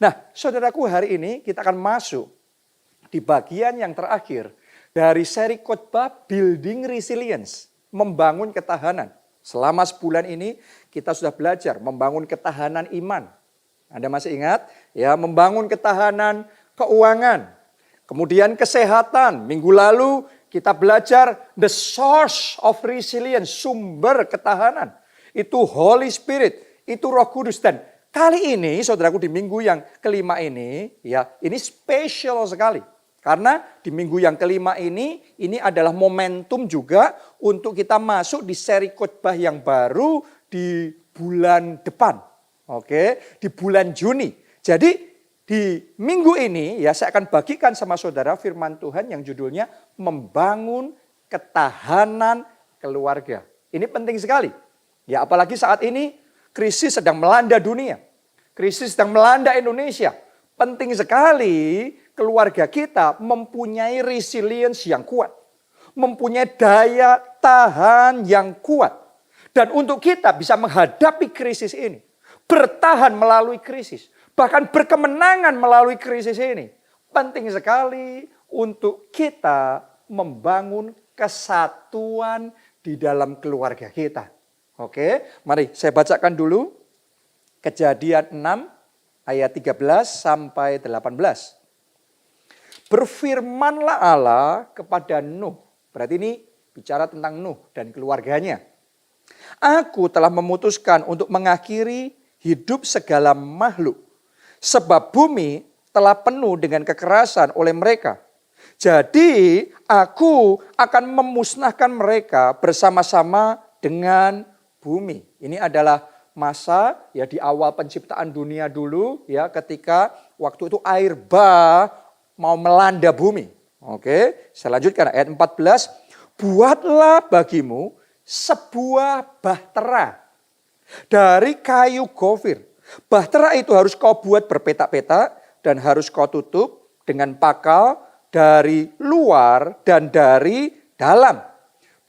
Nah, saudaraku, hari ini kita akan masuk di bagian yang terakhir dari seri khotbah Building Resilience, membangun ketahanan. Selama sebulan ini kita sudah belajar membangun ketahanan iman. Anda masih ingat? Ya, membangun ketahanan keuangan. Kemudian kesehatan. Minggu lalu kita belajar the source of resilience, sumber ketahanan. Itu Holy Spirit, itu Roh Kudus. Dan kali ini, saudaraku, di minggu yang kelima ini, ya, ini spesial sekali. Karena di minggu yang kelima ini adalah momentum juga untuk kita masuk di seri khotbah yang baru di bulan depan. Oke, di bulan Juni. Jadi di minggu ini ya saya akan bagikan sama saudara firman Tuhan yang judulnya membangun ketahanan keluarga. Ini penting sekali. Ya, apalagi saat ini krisis sedang melanda dunia. Krisis sedang melanda Indonesia. Penting sekali keluarga kita mempunyai resilience yang kuat. Mempunyai daya tahan yang kuat. Dan untuk kita bisa menghadapi krisis ini. Bertahan melalui krisis. Bahkan berkemenangan melalui krisis ini. Penting sekali untuk kita membangun kesatuan di dalam keluarga kita. Oke, mari saya bacakan dulu. Kejadian 6 ayat 13 sampai 18. Berfirmanlah Allah kepada Nuh. Berarti ini bicara tentang Nuh dan keluarganya. Aku telah memutuskan untuk mengakhiri hidup segala makhluk. Sebab bumi telah penuh dengan kekerasan oleh mereka. Jadi aku akan memusnahkan mereka bersama-sama dengan bumi. Ini adalah masa ya di awal penciptaan dunia dulu ya, ketika waktu itu air bah mau melanda bumi. Oke, saya lanjutkan ayat 14. Buatlah bagimu sebuah bahtera dari kayu gofir. Bahtera itu harus kau buat berpetak-petak dan harus kau tutup dengan pakal dari luar dan dari dalam.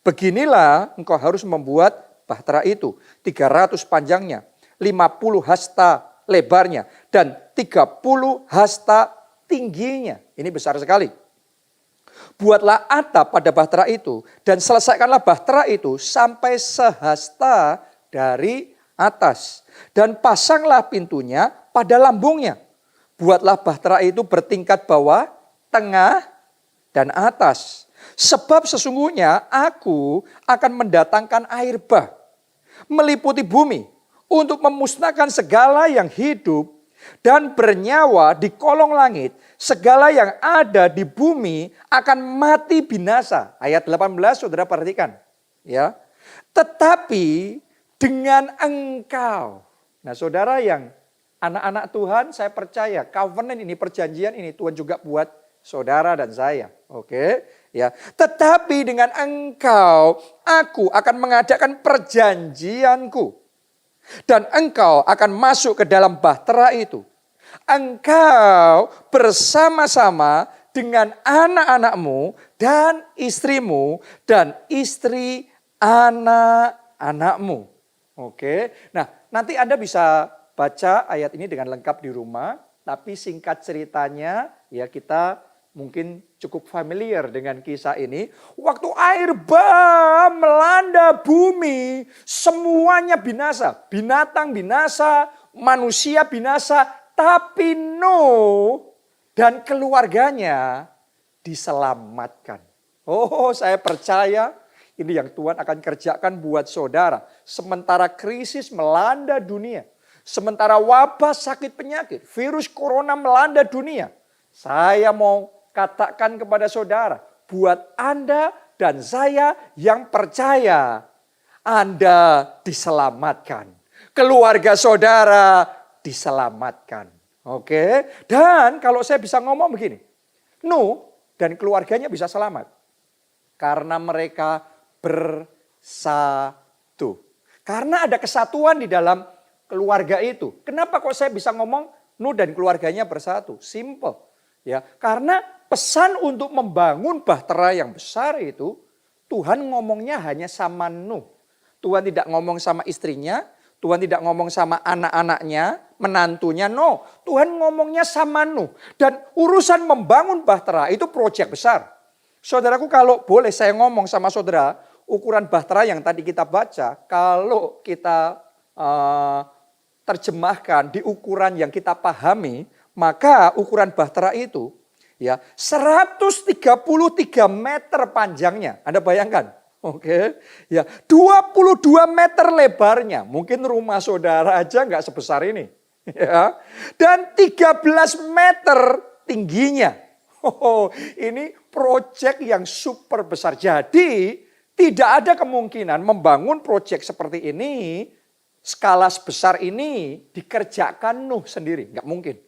Beginilah engkau harus membuat bahtera itu, 300 panjangnya, 50 hasta lebarnya, dan 30 hasta tingginya. Ini besar sekali. Buatlah atap pada bahtera itu, dan selesaikanlah bahtera itu sampai sehasta dari atas. Dan pasanglah pintunya pada lambungnya. Buatlah bahtera itu bertingkat bawah, tengah, dan atas. Sebab sesungguhnya aku akan mendatangkan air bah meliputi bumi untuk memusnahkan segala yang hidup dan bernyawa di kolong langit. Segala yang ada di bumi akan mati binasa. Ayat 18 saudara perhatikan. Ya. Tetapi dengan engkau. Nah saudara yang anak-anak Tuhan, saya percaya covenant ini, perjanjian ini Tuhan juga buat saudara dan saya. Oke, ya. Tetapi dengan engkau aku akan mengadakan perjanjianku. Dan engkau akan masuk ke dalam bahtera itu. Engkau bersama-sama dengan anak-anakmu dan istrimu dan istri anak-anakmu. Oke. Nah, nanti Anda bisa baca ayat ini dengan lengkap di rumah, tapi singkat ceritanya ya kita mungkin cukup familiar dengan kisah ini. Waktu air bah melanda bumi, semuanya binasa. Binatang binasa, manusia binasa, tapi Nuh dan keluarganya diselamatkan. Oh, saya percaya ini yang Tuhan akan kerjakan buat saudara. Sementara krisis melanda dunia, sementara wabah sakit penyakit, virus corona melanda dunia, saya mau katakan kepada saudara, buat Anda dan saya yang percaya, Anda diselamatkan. Keluarga saudara diselamatkan. Oke. Dan kalau saya bisa ngomong begini, Nuh dan keluarganya bisa selamat. Karena mereka bersatu. Karena ada kesatuan di dalam keluarga itu. Kenapa kok saya bisa ngomong Nuh dan keluarganya bersatu? Simple. Ya, karena pesan untuk membangun bahtera yang besar itu, Tuhan ngomongnya hanya sama Nuh. Tuhan tidak ngomong sama istrinya, Tuhan tidak ngomong sama anak-anaknya, menantunya, no. Tuhan ngomongnya sama Nuh. Dan urusan membangun bahtera itu proyek besar. Saudaraku, kalau boleh saya ngomong sama saudara, ukuran bahtera yang tadi kita baca, kalau kita terjemahkan di ukuran yang kita pahami, maka ukuran bahtera itu ya 133 meter panjangnya. Anda bayangkan? Oke, ya 22 meter lebarnya. Mungkin rumah saudara aja nggak sebesar ini. Ya. Dan 13 meter tingginya. Oh, ini proyek yang super besar. Jadi tidak ada kemungkinan membangun proyek seperti ini, skala sebesar ini dikerjakan Nuh sendiri. Nggak mungkin.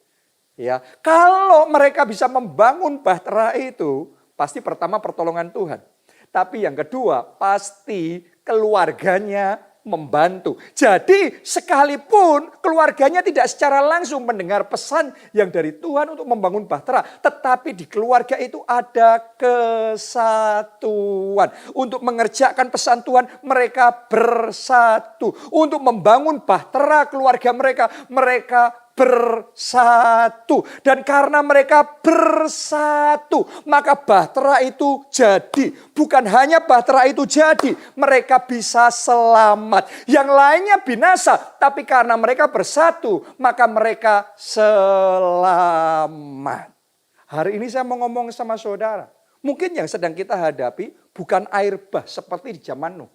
Ya, kalau mereka bisa membangun bahtera itu, pasti pertama pertolongan Tuhan. Tapi yang kedua, pasti keluarganya membantu. Jadi sekalipun keluarganya tidak secara langsung mendengar pesan yang dari Tuhan untuk membangun bahtera, tetapi di keluarga itu ada kesatuan. Untuk mengerjakan pesan Tuhan, mereka bersatu. Untuk membangun bahtera keluarga mereka, mereka bersatu. Dan karena mereka bersatu, maka bahtera itu jadi. Bukan hanya bahtera itu jadi, mereka bisa selamat. Yang lainnya binasa, tapi karena mereka bersatu, maka mereka selamat. Hari ini saya mau ngomong sama saudara. Mungkin yang sedang kita hadapi bukan air bah seperti di zaman Nuh.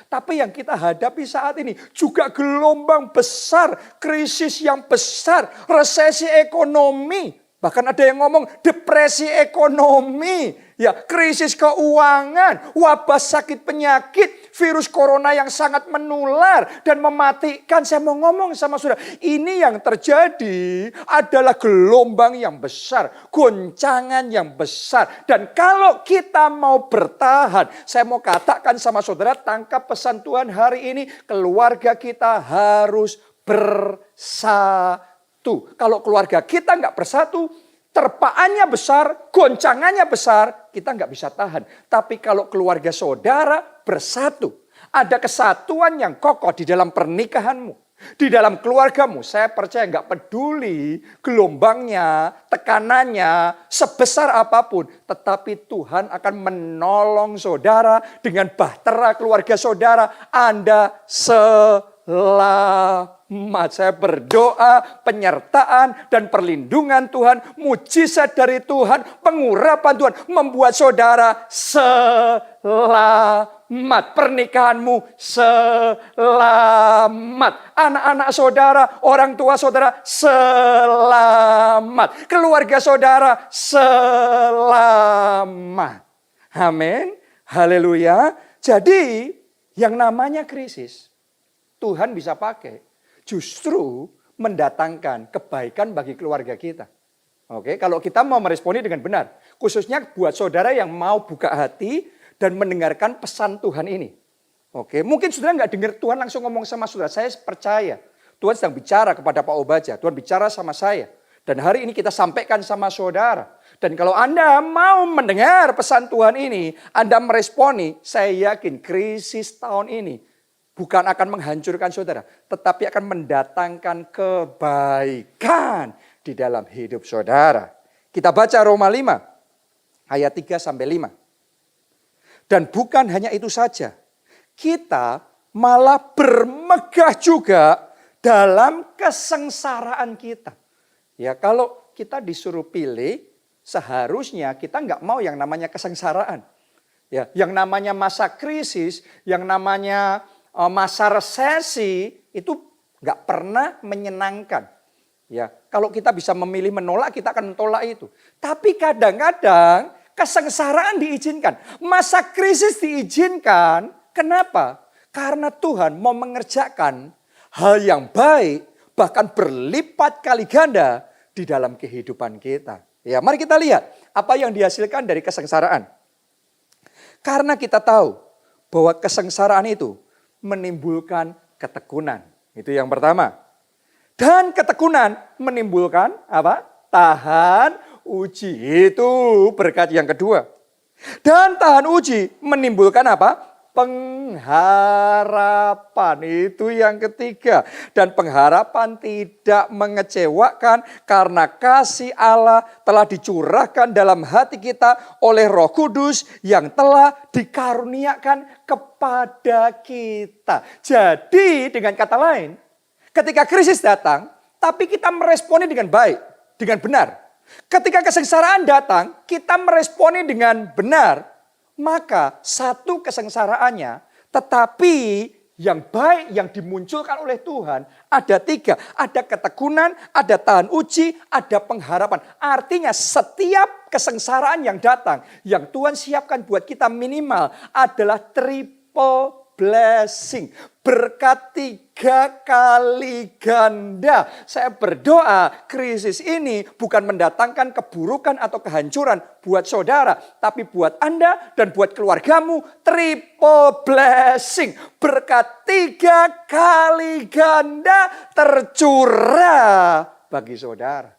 Tapi yang kita hadapi saat ini juga gelombang besar, krisis yang besar, resesi ekonomi. Bahkan ada yang ngomong depresi ekonomi, ya, krisis keuangan, wabah sakit penyakit, virus corona yang sangat menular dan mematikan. Saya mau ngomong sama saudara, ini yang terjadi adalah gelombang yang besar, goncangan yang besar. Dan kalau kita mau bertahan, saya mau katakan sama saudara, tangkap pesan Tuhan hari ini, keluarga kita harus bersatu. Kalau keluarga kita nggak bersatu, terpaannya besar, goncangannya besar, kita nggak bisa tahan. Tapi kalau keluarga saudara bersatu, ada kesatuan yang kokoh di dalam pernikahanmu, di dalam keluargamu, saya percaya nggak peduli gelombangnya, tekanannya, sebesar apapun, tetapi Tuhan akan menolong saudara dengan bahtera keluarga saudara. Anda selamat. Saya berdoa penyertaan dan perlindungan Tuhan, mujizat dari Tuhan, pengurapan Tuhan membuat saudara selamat. Pernikahanmu selamat. Anak-anak saudara, orang tua saudara selamat. Keluarga saudara selamat. Amin. Haleluya. Jadi yang namanya krisis, Tuhan bisa pakai justru mendatangkan kebaikan bagi keluarga kita. Oke, kalau kita mau meresponi dengan benar. Khususnya buat saudara yang mau buka hati dan mendengarkan pesan Tuhan ini. Oke, mungkin saudara nggak dengar Tuhan langsung ngomong sama saudara. Saya percaya Tuhan sedang bicara kepada Pak Obaja. Tuhan bicara sama saya. Dan hari ini kita sampaikan sama saudara. Dan kalau Anda mau mendengar pesan Tuhan ini, Anda meresponi, saya yakin krisis tahun ini bukan akan menghancurkan saudara, tetapi akan mendatangkan kebaikan di dalam hidup saudara. Kita baca Roma 5 ayat 3-5. Dan bukan hanya itu saja, kita malah bermegah juga dalam kesengsaraan kita. Ya, kalau kita disuruh pilih, seharusnya kita nggak mau yang namanya kesengsaraan. Ya, yang namanya masa krisis, yang namanya masa resesi itu nggak pernah menyenangkan. Ya, kalau kita bisa memilih menolak, kita akan menolak itu. Tapi kadang-kadang kesengsaraan diizinkan, masa krisis diizinkan. Kenapa? Karena Tuhan mau mengerjakan hal yang baik, bahkan berlipat kali ganda di dalam kehidupan kita. Ya, mari kita lihat apa yang dihasilkan dari kesengsaraan. Karena kita tahu bahwa kesengsaraan itu menimbulkan ketekunan. Itu yang pertama. Dan ketekunan menimbulkan apa? Tahan uji. Itu berkat yang kedua. Dan tahan uji menimbulkan apa? pengharapan. Itu yang ketiga. Dan pengharapan tidak mengecewakan karena kasih Allah telah dicurahkan dalam hati kita oleh Roh Kudus yang telah dikaruniakan kepada kita. Jadi dengan kata lain, ketika krisis datang, tapi kita meresponi dengan baik, dengan benar. Ketika kesengsaraan datang, kita meresponi dengan benar. Maka satu kesengsaraannya, tetapi yang baik yang dimunculkan oleh Tuhan ada tiga. Ada ketekunan, ada tahan uji, ada pengharapan. Artinya setiap kesengsaraan yang datang, yang Tuhan siapkan buat kita minimal adalah triple blessing. Berkat 3 kali ganda. Saya berdoa krisis ini bukan mendatangkan keburukan atau kehancuran buat saudara. Tapi buat Anda dan buat keluargamu triple blessing. Berkat 3 kali ganda tercurah bagi saudara.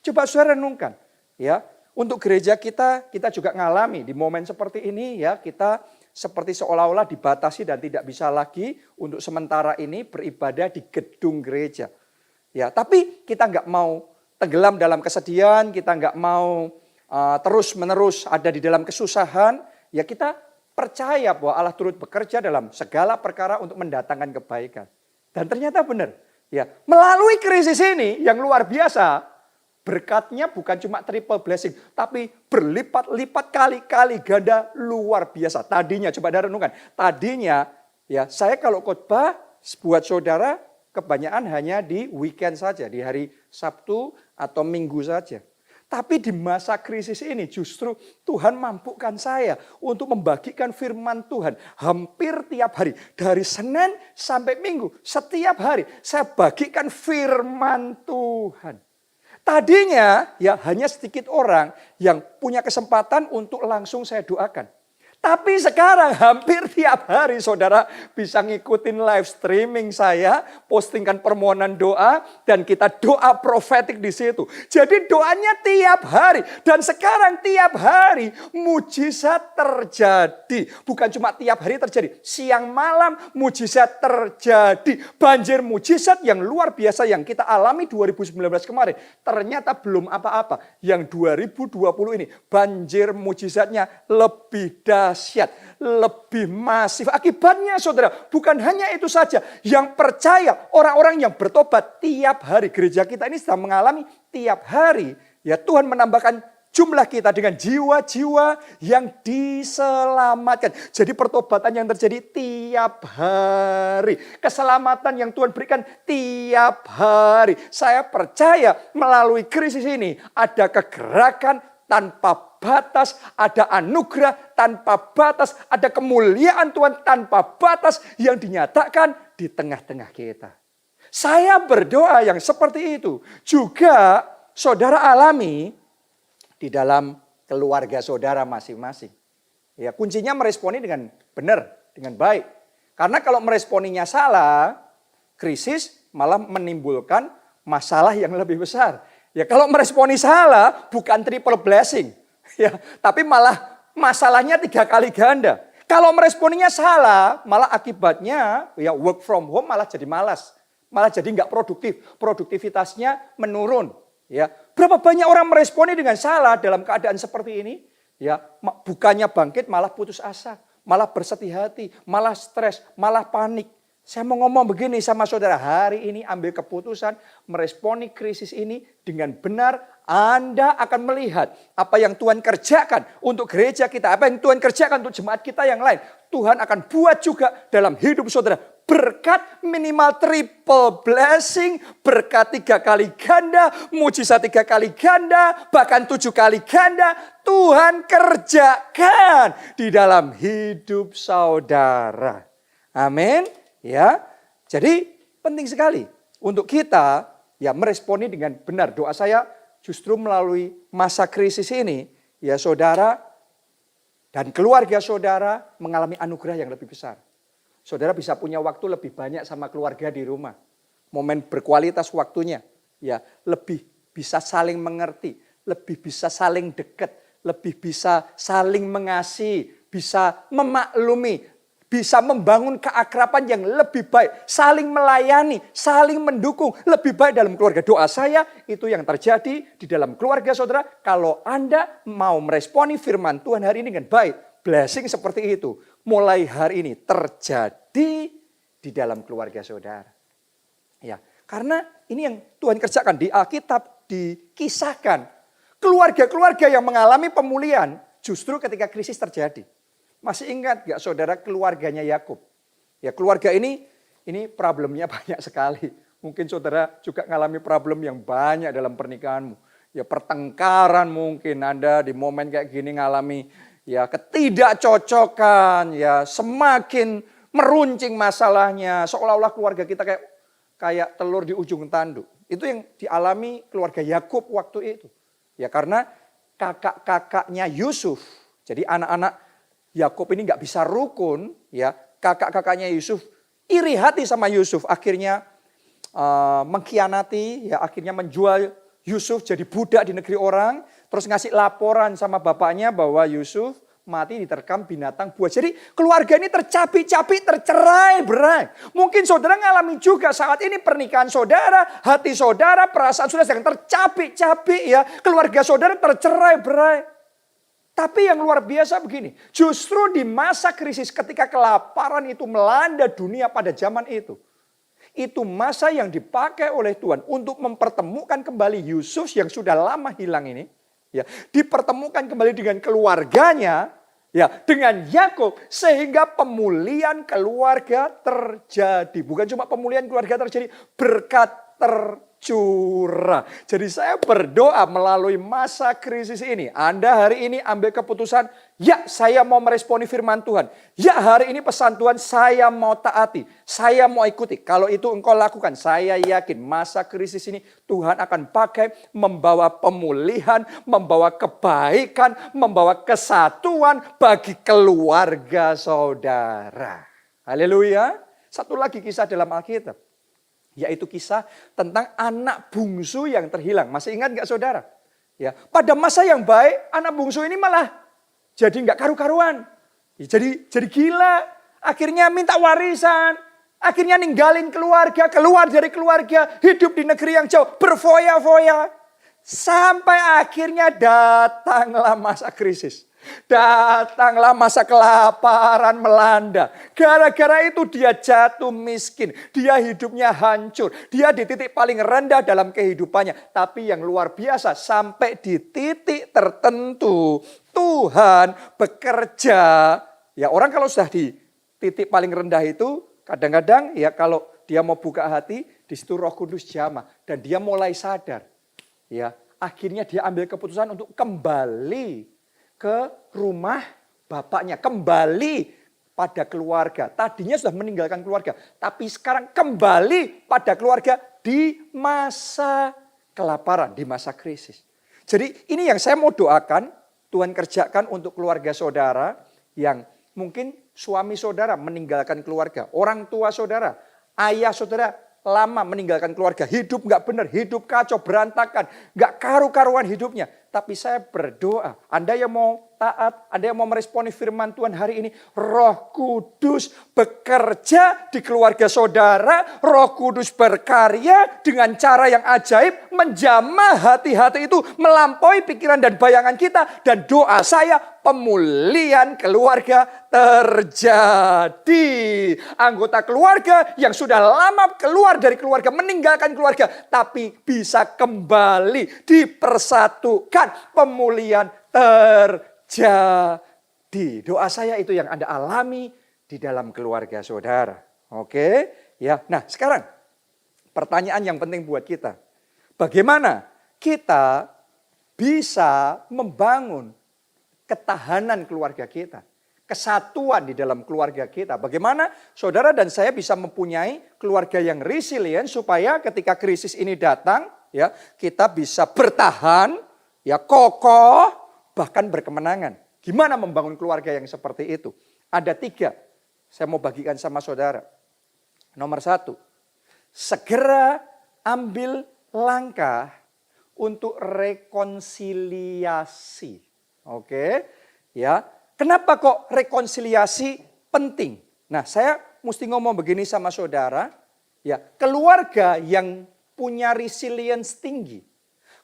Coba saudara renungkan. Ya, untuk gereja kita juga ngalami di momen seperti ini ya, kita seperti seolah-olah dibatasi dan tidak bisa lagi untuk sementara ini beribadah di gedung gereja. Ya, tapi kita nggak mau tenggelam dalam kesedihan, kita nggak mau terus-menerus ada di dalam kesusahan. Ya kita percaya bahwa Allah turut bekerja dalam segala perkara untuk mendatangkan kebaikan. Dan ternyata benar. Ya, melalui krisis ini yang luar biasa, berkatnya bukan cuma triple blessing, tapi berlipat-lipat kali-kali ganda luar biasa. Tadinya, coba Anda renungkan. Tadinya, ya saya kalau khotbah buat saudara, kebanyakan hanya di weekend saja, di hari Sabtu atau Minggu saja. Tapi di masa krisis ini justru Tuhan mampukan saya untuk membagikan firman Tuhan hampir tiap hari. Dari Senin sampai Minggu, setiap hari saya bagikan firman Tuhan. Tadinya ya hanya sedikit orang yang punya kesempatan untuk langsung saya doakan. Tapi sekarang hampir tiap hari saudara bisa ngikutin live streaming saya, postingkan permohonan doa dan kita doa profetik di situ. Jadi doanya tiap hari dan sekarang tiap hari mujizat terjadi. Bukan cuma tiap hari terjadi, siang malam mujizat terjadi. Banjir mujizat yang luar biasa yang kita alami 2019 kemarin ternyata belum apa-apa. Yang 2020 ini banjir mujizatnya lebih dahsyat, lebih masif. Akibatnya saudara, bukan hanya itu saja. Yang percaya, orang-orang yang bertobat tiap hari. Gereja kita ini sedang mengalami tiap hari. Ya Tuhan menambahkan jumlah kita dengan jiwa-jiwa yang diselamatkan. Jadi pertobatan yang terjadi tiap hari. Keselamatan yang Tuhan berikan tiap hari. Saya percaya melalui krisis ini ada kegerakan tanpa batas, ada anugerah tanpa batas, ada kemuliaan Tuhan tanpa batas yang dinyatakan di tengah-tengah kita. Saya berdoa yang seperti itu juga saudara alami di dalam keluarga saudara masing-masing. Ya, kuncinya meresponi dengan benar, dengan baik. Karena kalau meresponinya salah, krisis malah menimbulkan masalah yang lebih besar. Ya kalau meresponi salah bukan triple blessing, ya, tapi malah masalahnya 3 kali ganda. Kalau meresponinya salah, malah akibatnya ya work from home malah jadi malas, malah jadi nggak produktif, produktivitasnya menurun. Ya, berapa banyak orang meresponi dengan salah dalam keadaan seperti ini? Ya, bukannya bangkit malah putus asa, malah bersedih hati, malah stres, malah panik. Saya mau ngomong begini sama saudara, hari ini ambil keputusan meresponi krisis ini dengan benar. Anda akan melihat apa yang Tuhan kerjakan untuk gereja kita, apa yang Tuhan kerjakan untuk jemaat kita yang lain. Tuhan akan buat juga dalam hidup saudara. Berkat minimal triple blessing, berkat 3 kali ganda, mujizat 3 kali ganda, bahkan 7 kali ganda. Tuhan kerjakan di dalam hidup saudara. Amin. Ya, jadi penting sekali untuk kita ya meresponi dengan benar. Doa saya justru melalui masa krisis ini, ya saudara dan keluarga saudara mengalami anugerah yang lebih besar. Saudara bisa punya waktu lebih banyak sama keluarga di rumah. Momen berkualitas waktunya, ya lebih bisa saling mengerti, lebih bisa saling dekat, lebih bisa saling mengasihi, bisa memaklumi. Bisa membangun keakraban yang lebih baik. Saling melayani, saling mendukung. Lebih baik dalam keluarga. Doa saya itu yang terjadi di dalam keluarga saudara. Kalau Anda mau meresponi firman Tuhan hari ini dengan baik. Blessing seperti itu. Mulai hari ini terjadi di dalam keluarga saudara. Ya, karena ini yang Tuhan kerjakan di Alkitab, dikisahkan. Keluarga-keluarga yang mengalami pemulihan justru ketika krisis terjadi. Masih ingat gak saudara keluarganya Yakub? Ya keluarga ini problemnya banyak sekali. Mungkin saudara juga mengalami problem yang banyak dalam pernikahanmu. Ya pertengkaran mungkin Anda di momen kayak gini ngalami ya ketidakcocokan. Ya semakin meruncing masalahnya. Seolah-olah keluarga kita kayak telur di ujung tanduk. Itu yang dialami keluarga Yakub waktu itu. Ya karena kakak-kakaknya Yusuf. Jadi anak-anak Yakub ini nggak bisa rukun, ya kakak-kakaknya Yusuf iri hati sama Yusuf, akhirnya mengkhianati, ya akhirnya menjual Yusuf jadi budak di negeri orang, terus ngasih laporan sama bapaknya bahwa Yusuf mati diterkam binatang buas. Jadi keluarga ini tercapik-capik, tercerai-berai. Mungkin saudara ngalami juga saat ini pernikahan saudara, hati saudara, perasaan saudara sedang tercapik-capik ya, keluarga saudara tercerai-berai. Tapi yang luar biasa begini, justru di masa krisis ketika kelaparan itu melanda dunia pada zaman itu masa yang dipakai oleh Tuhan untuk mempertemukan kembali Yusuf yang sudah lama hilang ini, ya, dipertemukan kembali dengan keluarganya, ya, dengan Yakub sehingga pemulihan keluarga terjadi. Bukan cuma pemulihan keluarga terjadi, berkat tercurah. Jadi saya berdoa melalui masa krisis ini. Anda hari ini ambil keputusan, ya saya mau meresponi firman Tuhan. Ya hari ini pesan Tuhan saya mau taati. Saya mau ikuti. Kalau itu engkau lakukan, saya yakin masa krisis ini Tuhan akan pakai membawa pemulihan, membawa kebaikan, membawa kesatuan bagi keluarga saudara. Haleluya. Satu lagi kisah dalam Alkitab. Yaitu kisah tentang anak bungsu yang terhilang. Masih ingat gak saudara? Ya, pada masa yang baik, anak bungsu ini malah jadi gak karu-karuan. Ya, jadi gila. Akhirnya minta warisan. Akhirnya ninggalin keluarga, keluar dari keluarga. Hidup di negeri yang jauh, berfoya-foya. Sampai akhirnya datanglah masa krisis. Datanglah masa kelaparan melanda. Gara-gara itu dia jatuh miskin. Dia hidupnya hancur. Dia di titik paling rendah dalam kehidupannya. Tapi yang luar biasa sampai di titik tertentu Tuhan bekerja. Ya orang kalau sudah di titik paling rendah itu kadang-kadang ya kalau dia mau buka hati di situ Roh Kudus jamah dan dia mulai sadar. Ya akhirnya dia ambil keputusan untuk kembali ke rumah bapaknya, kembali pada keluarga. Tadinya sudah meninggalkan keluarga, tapi sekarang kembali pada keluarga di masa kelaparan, di masa krisis. Jadi ini yang saya mau doakan, Tuhan kerjakan untuk keluarga saudara yang mungkin suami saudara meninggalkan keluarga, orang tua saudara, ayah saudara lama meninggalkan keluarga, hidup nggak benar, hidup kacau, berantakan, nggak karu-karuan hidupnya. Tapi saya berdoa, Anda yang mau taat, Anda yang mau meresponi firman Tuhan hari ini, Roh Kudus bekerja di keluarga saudara, Roh Kudus berkarya dengan cara yang ajaib, menjamah hati-hati itu, melampaui pikiran dan bayangan kita, dan doa saya pemulihan keluarga terjadi. Anggota keluarga yang sudah lama keluar dari keluarga, meninggalkan keluarga, tapi bisa kembali dipersatukan, pemulihan terjadi. Doa saya itu yang Anda alami di dalam keluarga saudara. Oke, ya. Nah, sekarang pertanyaan yang penting buat kita. Bagaimana kita bisa membangun ketahanan keluarga kita, kesatuan di dalam keluarga kita. Bagaimana saudara dan saya bisa mempunyai keluarga yang resilient supaya ketika krisis ini datang, ya, kita bisa bertahan, ya, kokoh, bahkan berkemenangan. Gimana membangun keluarga yang seperti itu? Ada 3, saya mau bagikan sama saudara. Nomor 1, segera ambil langkah untuk rekonsiliasi. Oke, ya. Kenapa kok rekonsiliasi penting? Nah, saya mesti ngomong begini sama saudara, ya, keluarga yang punya resilience tinggi,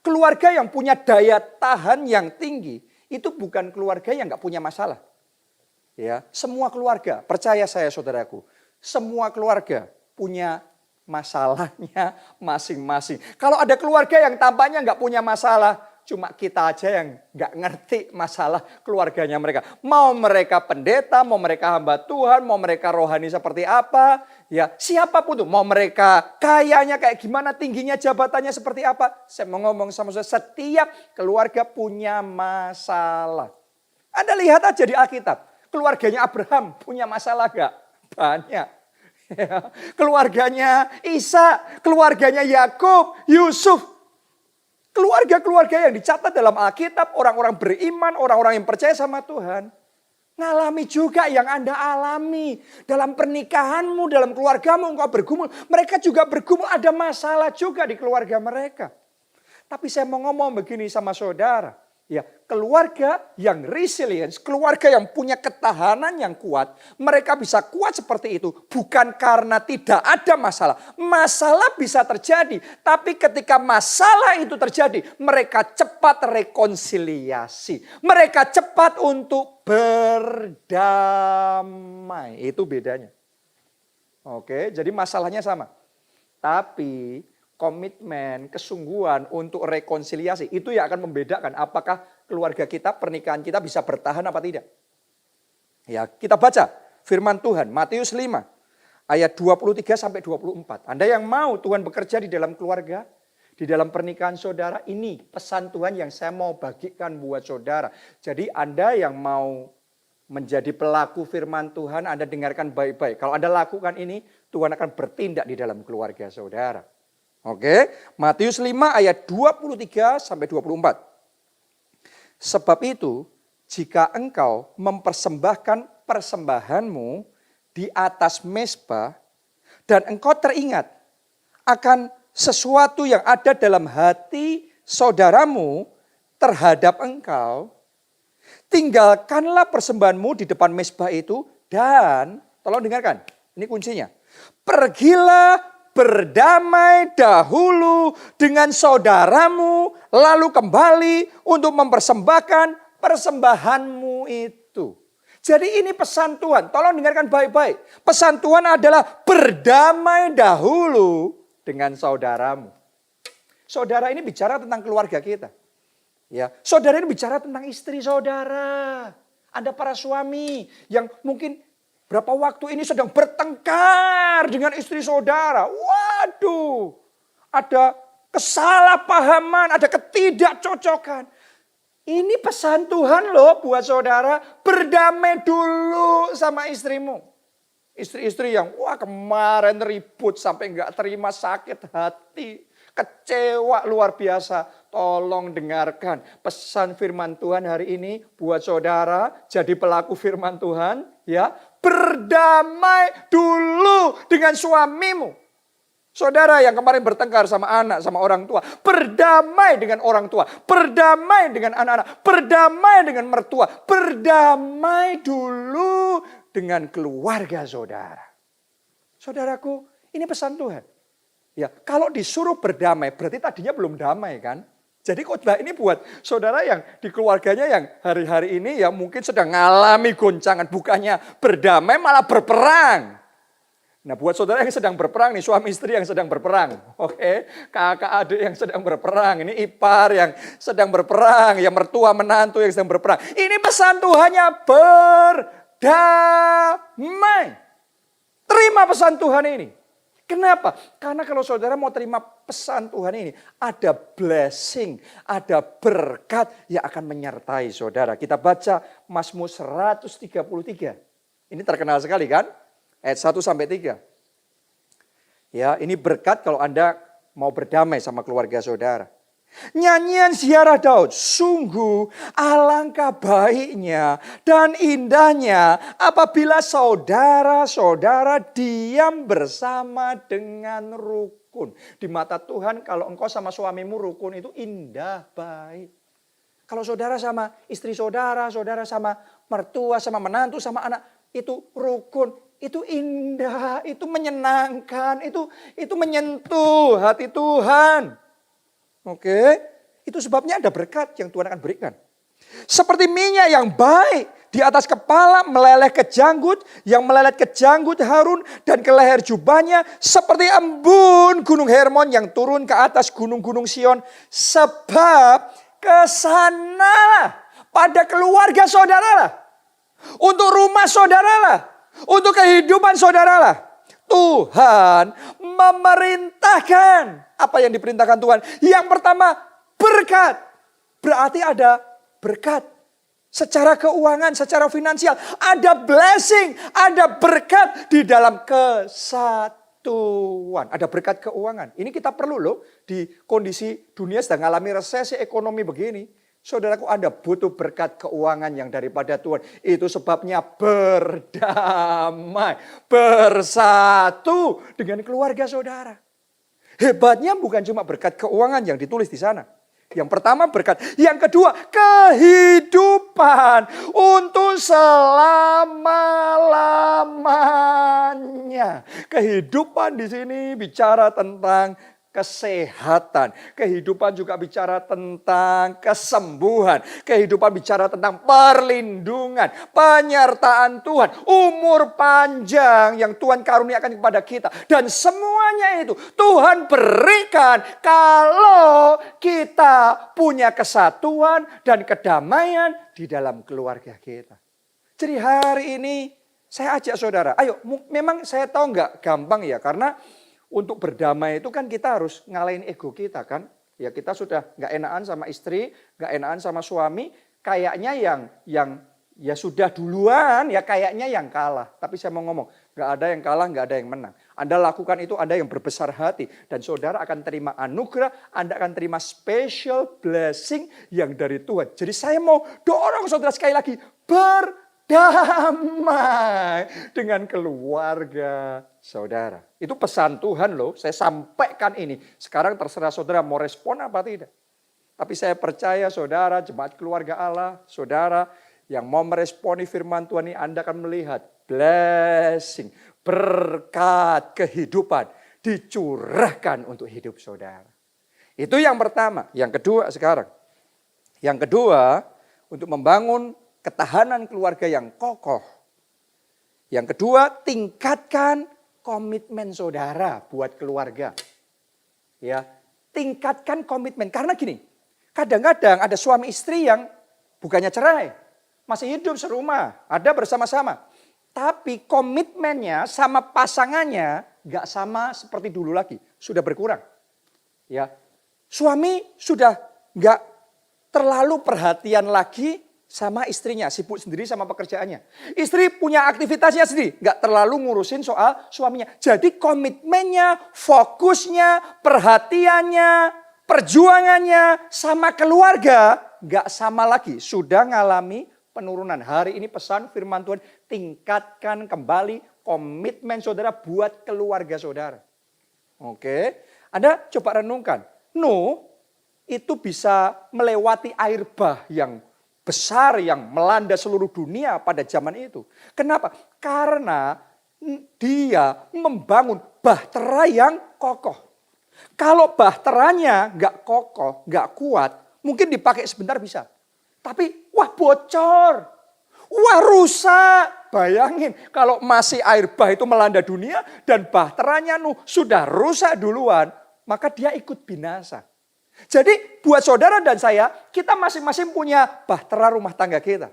keluarga yang punya daya tahan yang tinggi, itu bukan keluarga yang nggak punya masalah. Ya, semua keluarga, percaya saya saudaraku, semua keluarga punya masalahnya masing-masing. Kalau ada keluarga yang tampaknya nggak punya masalah, cuma kita aja yang nggak ngerti masalah keluarganya mereka. Mau mereka pendeta, mau mereka hamba Tuhan, mau mereka rohani seperti apa, ya siapapun tuh, mau mereka kayanya kayak gimana, tingginya jabatannya seperti apa. Saya mau ngomong sama saudara, setiap keluarga punya masalah. Anda lihat aja di Alkitab, keluarganya Abraham punya masalah gak? Banyak. Keluarganya Isa, keluarganya Yakub, Yusuf. Keluarga-keluarga yang dicatat dalam Alkitab, orang-orang beriman, orang-orang yang percaya sama Tuhan. Ngalami juga yang Anda alami. Dalam pernikahanmu, dalam keluargamu, engkau bergumul. Mereka juga bergumul, ada masalah juga di keluarga mereka. Tapi saya mau ngomong begini sama saudara. Ya, keluarga yang resilience, keluarga yang punya ketahanan yang kuat, mereka bisa kuat seperti itu bukan karena tidak ada masalah. Masalah bisa terjadi, tapi ketika masalah itu terjadi, mereka cepat rekonsiliasi. Mereka cepat untuk berdamai. Itu bedanya. Oke, jadi masalahnya sama. Tapi komitmen, kesungguhan untuk rekonsiliasi, itu yang akan membedakan apakah keluarga kita, pernikahan kita bisa bertahan apa tidak. Ya, kita baca firman Tuhan, Matius 5, ayat 23 sampai 24. Anda yang mau Tuhan bekerja di dalam keluarga, di dalam pernikahan saudara, ini pesan Tuhan yang saya mau bagikan buat saudara. Jadi Anda yang mau menjadi pelaku firman Tuhan, Anda dengarkan baik-baik. Kalau Anda lakukan ini, Tuhan akan bertindak di dalam keluarga saudara. Oke, Matius 5 ayat 23 sampai 24. Sebab itu, jika engkau mempersembahkan persembahanmu di atas mezbah dan engkau teringat akan sesuatu yang ada dalam hati saudaramu terhadap engkau, tinggalkanlah persembahanmu di depan mezbah itu dan, tolong dengarkan, ini kuncinya. Pergilah berdamai dahulu dengan saudaramu, lalu kembali untuk mempersembahkan persembahanmu itu. Jadi ini pesan Tuhan, tolong dengarkan baik-baik. Pesan Tuhan adalah berdamai dahulu dengan saudaramu. Saudara ini bicara tentang keluarga kita. Ya, saudara ini bicara tentang istri saudara. Ada para suami yang mungkin berapa waktu ini sedang bertengkar dengan istri saudara. Waduh, ada kesalahpahaman, ada ketidakcocokan. Ini pesan Tuhan loh buat saudara, berdamai dulu sama istrimu. Istri-istri yang wah kemarin ribut sampai nggak terima, sakit hati, kecewa luar biasa. Tolong dengarkan pesan firman Tuhan hari ini buat saudara, jadi pelaku firman Tuhan, ya. Berdamai dulu dengan suamimu. Saudara yang kemarin bertengkar sama anak, sama orang tua, berdamai dengan orang tua, berdamai dengan anak-anak, berdamai dengan mertua, berdamai dulu dengan keluarga saudara. Saudaraku, ini pesan Tuhan. Ya, kalau disuruh berdamai, berarti tadinya belum damai kan? Jadi khotbah ini buat saudara yang di keluarganya yang hari-hari ini ya mungkin sedang mengalami goncangan. Bukannya berdamai malah berperang. Nah buat saudara yang sedang berperang nih, suami istri yang sedang berperang. Oke, kakak adik yang sedang berperang. Ini ipar yang sedang berperang. Ya mertua menantu yang sedang berperang. Ini pesan Tuhannya berdamai. Terima pesan Tuhan ini. Kenapa? Karena kalau saudara mau terima pesan Tuhan ini, ada blessing, ada berkat yang akan menyertai saudara. Kita baca Mazmur 133. Ini terkenal sekali kan? Ayat 1 sampai 3. Ya, ini berkat kalau Anda mau berdamai sama keluarga saudara. Nyanyian ziarah Daud, sungguh alangkah baiknya dan indahnya apabila saudara-saudara diam bersama dengan rukun. Di mata Tuhan kalau engkau sama suamimu rukun itu indah, baik. Kalau saudara sama istri saudara, saudara sama mertua, sama menantu, sama anak, itu rukun, itu indah, itu menyenangkan, itu menyentuh hati Tuhan. Oke, itu sebabnya ada berkat yang Tuhan akan berikan. Seperti minyak yang baik di atas kepala meleleh ke janggut, yang melelet ke janggut Harun dan ke leher jubahnya, seperti embun gunung Hermon yang turun ke atas gunung-gunung Sion. Sebab kesanalah pada keluarga saudaralah, untuk rumah saudaralah, untuk kehidupan saudaralah, Tuhan memerintahkan. Apa yang diperintahkan Tuhan? Yang pertama, berkat. Berarti ada berkat. Secara keuangan, secara finansial. Ada blessing, ada berkat di dalam kesatuan. Ada berkat keuangan. Ini kita perlu loh di kondisi dunia sedang mengalami resesi ekonomi begini. Saudaraku, Anda butuh berkat keuangan yang daripada Tuhan. Itu sebabnya berdamai, bersatu dengan keluarga saudara. Hebatnya bukan cuma berkat keuangan yang ditulis di sana. Yang pertama berkat, yang kedua kehidupan untuk selama-lamanya. Kehidupan di sini bicara tentang kesehatan. Kehidupan juga bicara tentang kesembuhan. Kehidupan bicara tentang perlindungan, penyertaan Tuhan, umur panjang yang Tuhan karuniakan kepada kita. Dan semuanya itu Tuhan berikan kalau kita punya kesatuan dan kedamaian di dalam keluarga kita. Jadi hari ini saya ajak saudara, ayo, memang saya tahu nggak gampang ya, karena untuk berdamai itu kan kita harus ngalahin ego kita kan. Ya kita sudah nggak enakan sama istri, nggak enakan sama suami. Kayaknya yang ya sudah duluan ya kayaknya yang kalah. Tapi saya mau ngomong, nggak ada yang kalah, nggak ada yang menang. Anda lakukan itu, Anda yang berbesar hati. Dan saudara akan terima anugerah, Anda akan terima special blessing yang dari Tuhan. Jadi saya mau dorong saudara sekali lagi, berdamai dengan keluarga saudara. Itu pesan Tuhan loh, saya sampaikan ini. Sekarang terserah saudara mau respon apa tidak. Tapi saya percaya saudara, jemaat keluarga Allah, saudara yang mau meresponi firman Tuhan ini, Anda akan melihat blessing, berkat kehidupan dicurahkan untuk hidup saudara. Itu yang pertama. Yang kedua sekarang. Yang kedua, untuk membangun ketahanan keluarga yang kokoh. Yang kedua, tingkatkan komitmen saudara buat keluarga. Ya, tingkatkan komitmen. Karena gini, kadang-kadang ada suami istri yang bukannya cerai, masih hidup serumah, ada bersama-sama. Tapi komitmennya sama pasangannya gak sama seperti dulu lagi, sudah berkurang. Ya, suami sudah gak terlalu perhatian lagi sama istrinya, sibuk sendiri sama pekerjaannya. Istri punya aktivitasnya sendiri, nggak terlalu ngurusin soal suaminya. Jadi komitmennya, fokusnya, perhatiannya, perjuangannya sama keluarga nggak sama lagi. Sudah ngalami penurunan. Hari ini pesan firman Tuhan, tingkatkan kembali komitmen saudara buat keluarga saudara. Oke, Anda coba renungkan. Nuh itu bisa melewati air bah yang besar yang melanda seluruh dunia pada zaman itu. Kenapa? Karena dia membangun bahtera yang kokoh. Kalau bahteranya nggak kokoh, nggak kuat, mungkin dipakai sebentar bisa. Tapi wah bocor, wah rusak. Bayangin kalau masih air bah itu melanda dunia dan bahteranya Nuh sudah rusak duluan, maka dia ikut binasa. Jadi buat saudara dan saya, kita masing-masing punya bahtera rumah tangga kita.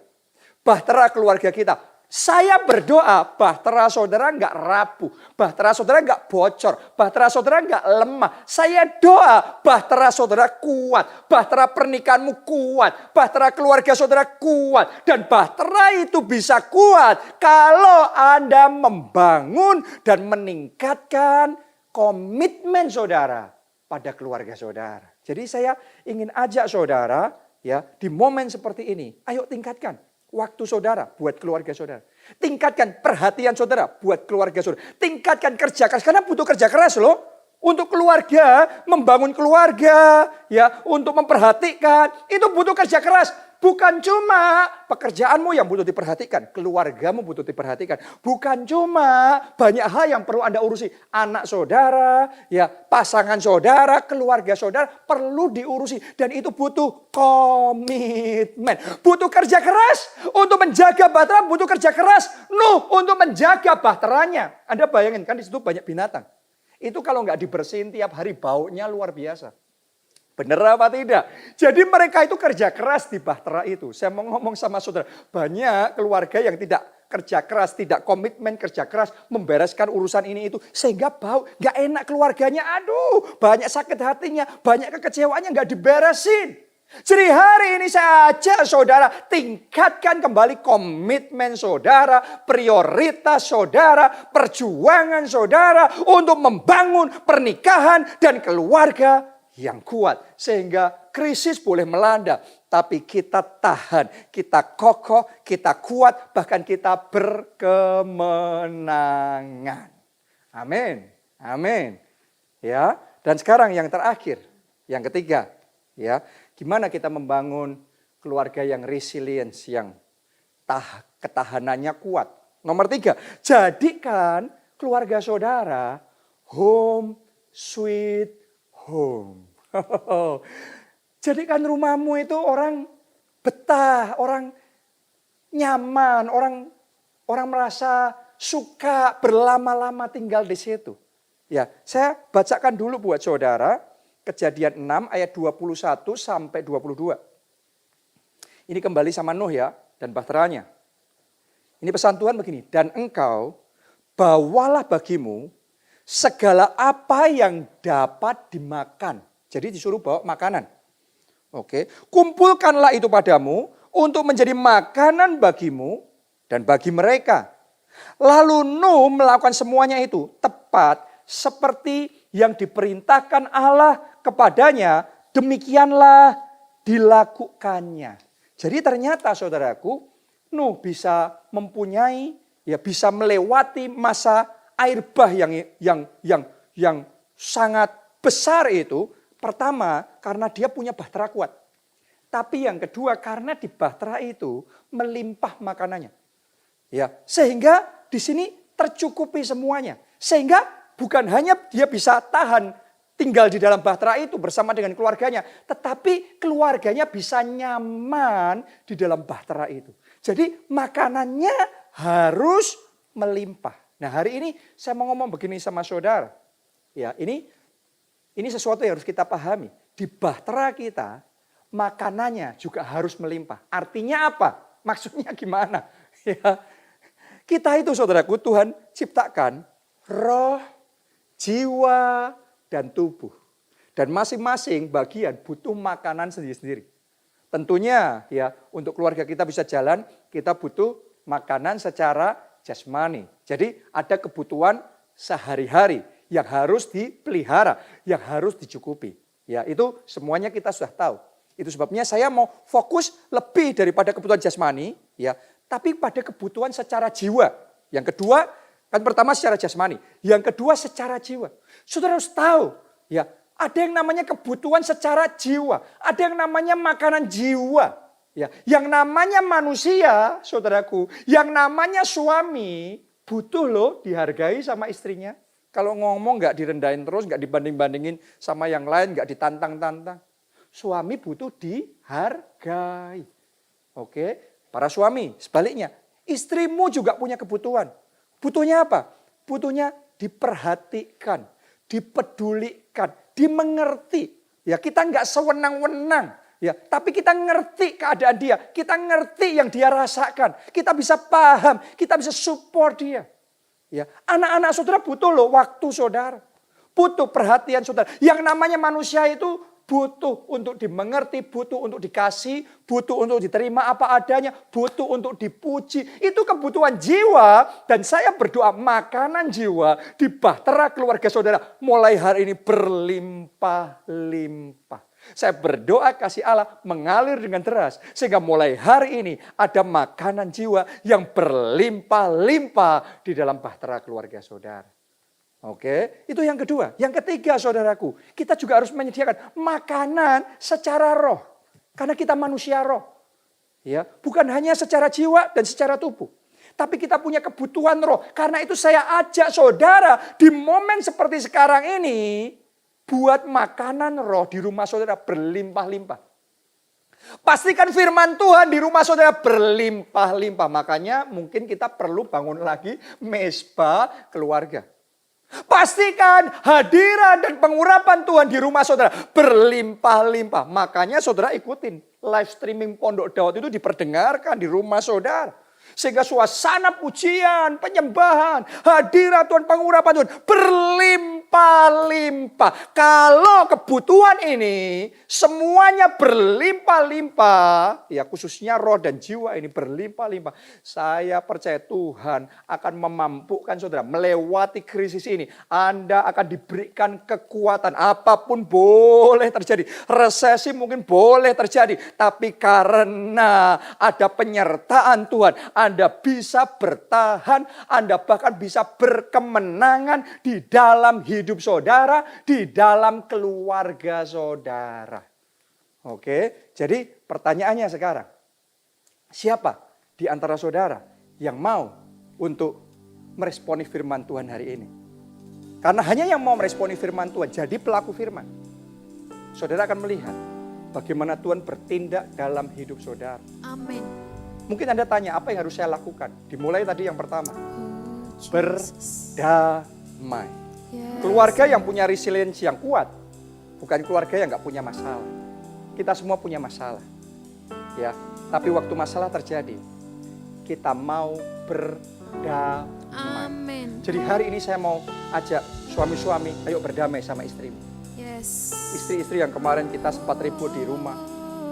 Bahtera keluarga kita. Saya berdoa bahtera saudara nggak rapuh. Bahtera saudara nggak bocor. Bahtera saudara nggak lemah. Saya doa bahtera saudara kuat. Bahtera pernikahanmu kuat. Bahtera keluarga saudara kuat. Dan bahtera itu bisa kuat kalau Anda membangun dan meningkatkan komitmen saudara pada keluarga saudara. Jadi saya ingin ajak saudara ya di momen seperti ini. Ayo tingkatkan waktu saudara buat keluarga saudara. Tingkatkan perhatian saudara buat keluarga saudara. Tingkatkan kerja keras. Karena butuh kerja keras loh. Untuk keluarga, membangun keluarga, ya, untuk memperhatikan, itu butuh kerja keras. Bukan cuma pekerjaanmu yang butuh diperhatikan, keluargamu butuh diperhatikan. Bukan cuma banyak hal yang perlu Anda urusi. Anak saudara, ya, pasangan saudara, keluarga saudara perlu diurusi. Dan itu butuh komitmen. Butuh kerja keras untuk menjaga bahtera, butuh kerja keras. Nuh untuk menjaga bahteranya. Anda bayangin kan di situ banyak binatang. Itu kalau nggak dibersihin tiap hari baunya luar biasa. Benar apa tidak? Jadi mereka itu kerja keras di bahtera itu. Saya mau ngomong sama saudara, banyak keluarga yang tidak kerja keras, tidak komitmen kerja keras, membereskan urusan ini itu. Sehingga bau, nggak enak keluarganya, aduh banyak sakit hatinya, banyak kekecewaannya nggak diberesin. Jadi hari ini saya ajak saudara tingkatkan kembali komitmen saudara, prioritas saudara, perjuangan saudara untuk membangun pernikahan dan keluarga yang kuat. Sehingga krisis boleh melanda, tapi kita tahan, kita kokoh, kita kuat, bahkan kita berkemenangan. Amin, amin. Ya, dan sekarang yang terakhir, yang ketiga, ya. Gimana kita membangun keluarga yang resilience, yang ketahanannya kuat. Nomor 3, jadikan keluarga saudara home sweet home. Jadikan rumahmu itu orang betah, orang nyaman, orang merasa suka berlama-lama tinggal di situ. Ya, saya bacakan dulu buat saudara. Kejadian 6 ayat 21 sampai 22. Ini kembali sama Nuh ya dan bahteranya. Ini pesan Tuhan begini, dan engkau bawalah bagimu segala apa yang dapat dimakan. Jadi disuruh bawa makanan. Oke, kumpulkanlah itu padamu untuk menjadi makanan bagimu dan bagi mereka. Lalu Nuh melakukan semuanya itu tepat seperti yang diperintahkan Allah kepadanya, demikianlah dilakukannya. Jadi ternyata saudaraku, Nuh bisa mempunyai, ya bisa melewati masa air bah yang sangat besar itu. Pertama, karena dia punya bahtera kuat. Tapi yang kedua, karena di bahtera itu melimpah makanannya. Ya, sehingga di sini tercukupi semuanya. Sehingga bukan hanya dia bisa tahan tinggal di dalam bahtera itu bersama dengan keluarganya. Tetapi keluarganya bisa nyaman di dalam bahtera itu. Jadi makanannya harus melimpah. Nah hari ini saya mau ngomong begini sama saudara. Ya ini sesuatu yang harus kita pahami. Di bahtera kita makanannya juga harus melimpah. Artinya apa? Maksudnya gimana? Ya, kita itu saudaraku Tuhan ciptakan roh, jiwa, dan tubuh. Dan masing-masing bagian butuh makanan sendiri-sendiri. Tentunya ya untuk keluarga kita bisa jalan, kita butuh makanan secara jasmani. Jadi ada kebutuhan sehari-hari yang harus dipelihara, yang harus dicukupi. Ya itu semuanya kita sudah tahu. Itu sebabnya saya mau fokus lebih daripada kebutuhan jasmani, ya, tapi pada kebutuhan secara jiwa. Yang kedua, kan pertama secara jasmani, yang kedua secara jiwa. Saudara harus tahu, ya, ada yang namanya kebutuhan secara jiwa, ada yang namanya makanan jiwa, ya, yang namanya manusia, saudaraku, yang namanya suami butuh loh dihargai sama istrinya. Kalau ngomong nggak direndahin terus, nggak dibanding-bandingin sama yang lain, nggak ditantang-tantang. Suami butuh dihargai. Oke, para suami sebaliknya, istrimu juga punya kebutuhan. Butuhnya apa? Butuhnya diperhatikan, dipedulikan, dimengerti. Ya, kita nggak sewenang-wenang, ya, tapi kita ngerti keadaan dia, kita ngerti yang dia rasakan, kita bisa paham, kita bisa support dia. Ya, anak-anak saudara butuh loh waktu saudara, butuh perhatian saudara. Yang namanya manusia itu butuh untuk dimengerti, butuh untuk dikasih, butuh untuk diterima apa adanya, butuh untuk dipuji. Itu kebutuhan jiwa dan saya berdoa makanan jiwa di bahtera keluarga saudara mulai hari ini berlimpah-limpah. Saya berdoa kasih Allah mengalir dengan deras sehingga mulai hari ini ada makanan jiwa yang berlimpah-limpah di dalam bahtera keluarga saudara. Oke, itu yang kedua. Yang ketiga saudaraku, kita juga harus menyediakan makanan secara roh. Karena kita manusia roh. Ya, bukan hanya secara jiwa dan secara tubuh. Tapi kita punya kebutuhan roh. Karena itu saya ajak saudara di momen seperti sekarang ini, buat makanan roh di rumah saudara berlimpah-limpah. Pastikan firman Tuhan di rumah saudara berlimpah-limpah. Makanya mungkin kita perlu bangun lagi mesbah keluarga. Pastikan hadiran dan pengurapan Tuhan di rumah saudara berlimpah-limpah. Makanya saudara ikutin live streaming Pondok Daud itu diperdengarkan di rumah saudara. Sehingga suasana pujian, penyembahan, hadirat Tuhan, pengurapan Tuhan berlimpah-limpah. Kalau kebutuhan ini semuanya berlimpah-limpah, ya khususnya roh dan jiwa ini berlimpah-limpah. Saya percaya Tuhan akan memampukan saudara melewati krisis ini. Anda akan diberikan kekuatan, apapun boleh terjadi. Resesi mungkin boleh terjadi, tapi karena ada penyertaan Tuhan, Anda bisa bertahan, Anda bahkan bisa berkemenangan di dalam hidup saudara, di dalam keluarga saudara. Oke, jadi pertanyaannya sekarang, siapa di antara saudara yang mau untuk meresponi firman Tuhan hari ini? Karena hanya yang mau meresponi firman Tuhan, jadi pelaku firman. Saudara akan melihat bagaimana Tuhan bertindak dalam hidup saudara. Amin. Mungkin Anda tanya, apa yang harus saya lakukan? Dimulai tadi yang pertama, berdamai. Keluarga yang punya resiliensi yang kuat, bukan keluarga yang nggak punya masalah. Kita semua punya masalah, ya. Tapi waktu masalah terjadi, kita mau berdamai. Amin. Jadi hari ini saya mau ajak suami-suami, ayo berdamai sama istrimu. Yes. Istri-istri yang kemarin kita sempat ribut di rumah,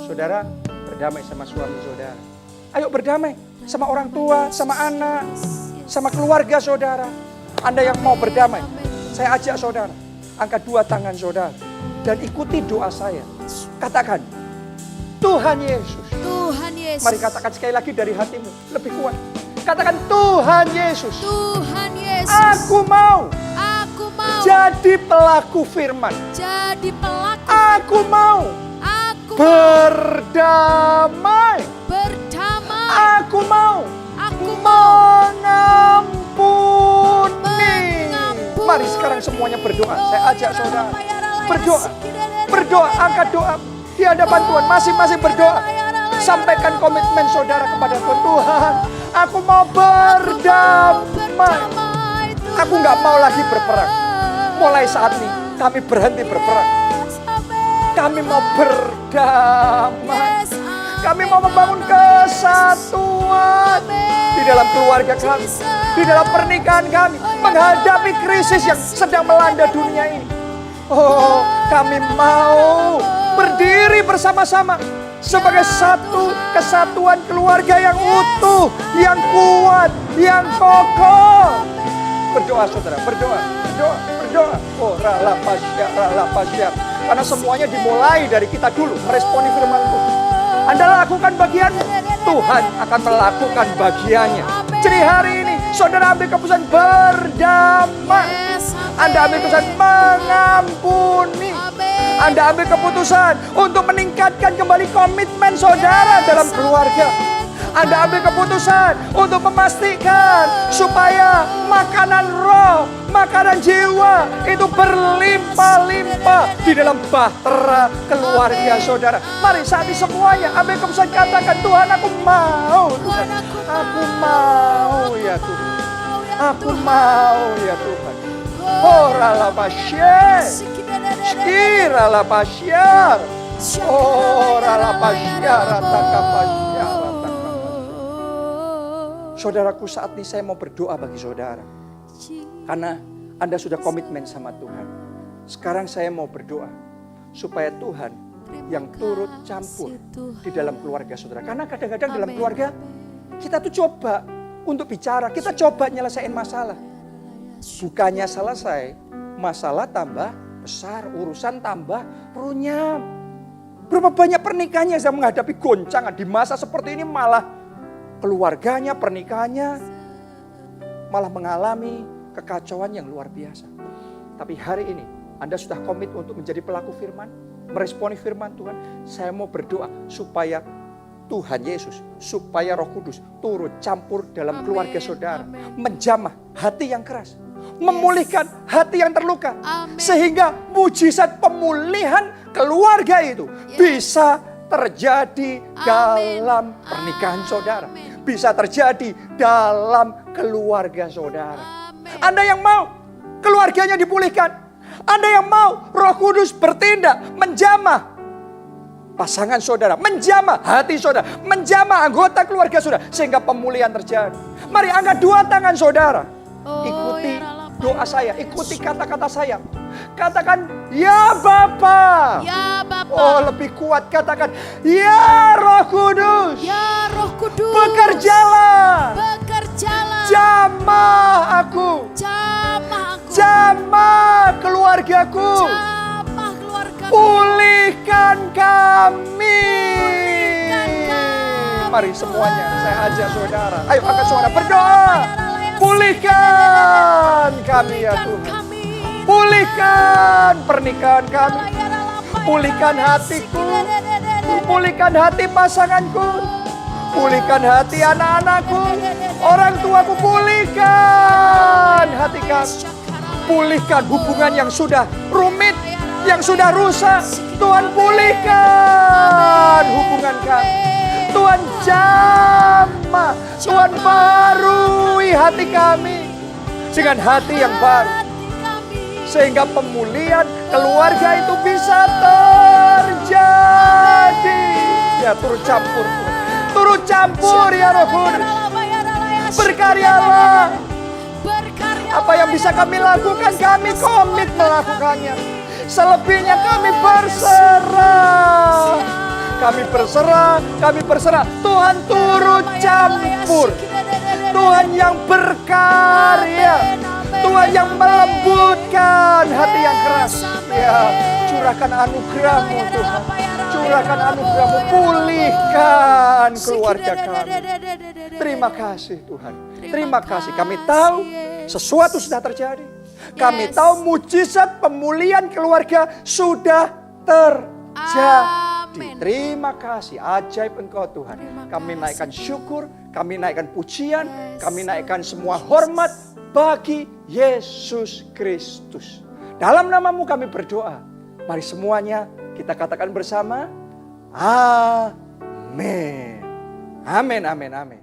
saudara berdamai sama suami saudara. Ayo berdamai sama orang tua, sama anak, sama keluarga saudara. Anda yang mau berdamai, saya ajak saudara, angkat dua tangan saudara dan ikuti doa saya. Katakan, Tuhan Yesus. Tuhan Yesus. Mari katakan sekali lagi dari hatimu, lebih kuat. Katakan, Tuhan Yesus. Tuhan Yesus. Aku mau jadi pelaku firman. Jadi pelaku. Aku mau berdamai. Aku mau mengampuni. Mari sekarang semuanya berdoa. Saya ajak saudara berdoa. Berdoa, angkat doa di hadapan Tuhan. Masing-masing berdoa. Sampaikan komitmen saudara kepada Tuhan. Tuhan, aku mau berdamai. Aku nggak mau lagi berperang. Mulai saat ini kami berhenti berperang. Kami mau berdamai. Kami mau membangun kesatuan di dalam keluarga kami, di dalam pernikahan kami, menghadapi krisis yang sedang melanda dunia ini. Oh, kami mau berdiri bersama-sama sebagai satu kesatuan keluarga yang utuh, yang kuat, yang kokoh. Berdoa saudara, berdoa. Oh, rala pasya. Karena semuanya dimulai dari kita dulu, meresponi firman Tuhan. Anda lakukan bagianmu, Tuhan akan melakukan bagiannya. Jadi hari ini, saudara ambil keputusan berdamai. Anda ambil keputusan mengampuni. Anda ambil keputusan untuk meningkatkan kembali komitmen saudara dalam keluarga. Anda ambil keputusan untuk memastikan supaya makanan roh, makanan jiwa itu berlimpah-limpah di dalam bahtera keluarga saudara. Mari saat ini semuanya ambil keputusan, katakan, Tuhan aku mau. Tuhan, aku mau ya Tuhan. Aku mau ya Tuhan. Orala pasya. Skirala pasya. Orala pasya rataka pasya. Saudaraku, saat ini saya mau berdoa bagi saudara. Karena Anda sudah komitmen sama Tuhan. Sekarang saya mau berdoa supaya Tuhan yang turut campur di dalam keluarga saudara. Karena kadang-kadang dalam keluarga kita tuh coba untuk bicara, kita coba nyelesain masalah. Bukannya selesai, masalah tambah besar, urusan tambah runyam. Berapa banyak pernikahan yang sedang menghadapi goncangan di masa seperti ini, malah keluarganya, pernikahannya malah mengalami kekacauan yang luar biasa. Tapi hari ini Anda sudah komit untuk menjadi pelaku firman, meresponi firman Tuhan. Saya mau berdoa supaya Tuhan Yesus, supaya Roh Kudus turut campur dalam keluarga saudara. Menjamah hati yang keras, memulihkan hati yang terluka. Sehingga mujizat pemulihan keluarga itu bisa terjadi dalam pernikahan saudara. Bisa terjadi dalam keluarga saudara. Anda yang mau keluarganya dipulihkan, Anda yang mau Roh Kudus bertindak, menjamah pasangan saudara, menjamah hati saudara, menjamah anggota keluarga saudara, sehingga pemulihan terjadi. Mari angkat dua tangan saudara, ikuti doa saya, ikuti kata-kata saya. Katakan, ya Bapa. Ya Bapa. Oh, lebih kuat katakan, ya Roh Kudus. Ya Roh Kudus. Bekerjalah. Bekerjalah. Jamah aku. Jamah aku. Jamah keluargaku. Jamah keluarga. Pulihkan kami. Pulihkan kami. Mari semuanya, saya ajak saudara. Ayo angkat suara berdoa. Pulihkan kami ya Tuhan. Pulihkan pernikahan kami. Pulihkan hatiku. Pulihkan hati pasanganku. Pulihkan hati anak-anakku. Orang tuaku, pulihkan hati kami. Pulihkan hubungan yang sudah rumit, yang sudah rusak. Tuhan, pulihkan hubungan kami. Tuhan, jamah. Tuhan, barui hati kami dengan hati yang baru. Sehingga pemulihan keluarga itu bisa terjadi. Ya, turut campur Tuhan. Turut campur ya Roh Kudus. Berkaryalah. Apa yang bisa kami lakukan, kami komit melakukannya. Selebihnya kami berserah. Kami berserah, kami berserah. Tuhan turut campur. Tuhan yang berkarya. Tuhan yang melembutkan hati yang keras. Ya, curahkan anugerah-Mu Tuhan. Curahkan anugerah-Mu, pulihkan keluarga kami. Terima kasih Tuhan. Terima kasih. Kami tahu sesuatu sudah terjadi. Kami tahu mujizat pemulihan keluarga sudah terjadi. Terima kasih, ajaib Engkau Tuhan. Kami naikkan syukur, kami naikkan pujian, kami naikkan semua hormat bagi Yesus Kristus. Dalam nama-Mu kami berdoa. Mari semuanya kita katakan bersama. Amin. Amin, amin, amin.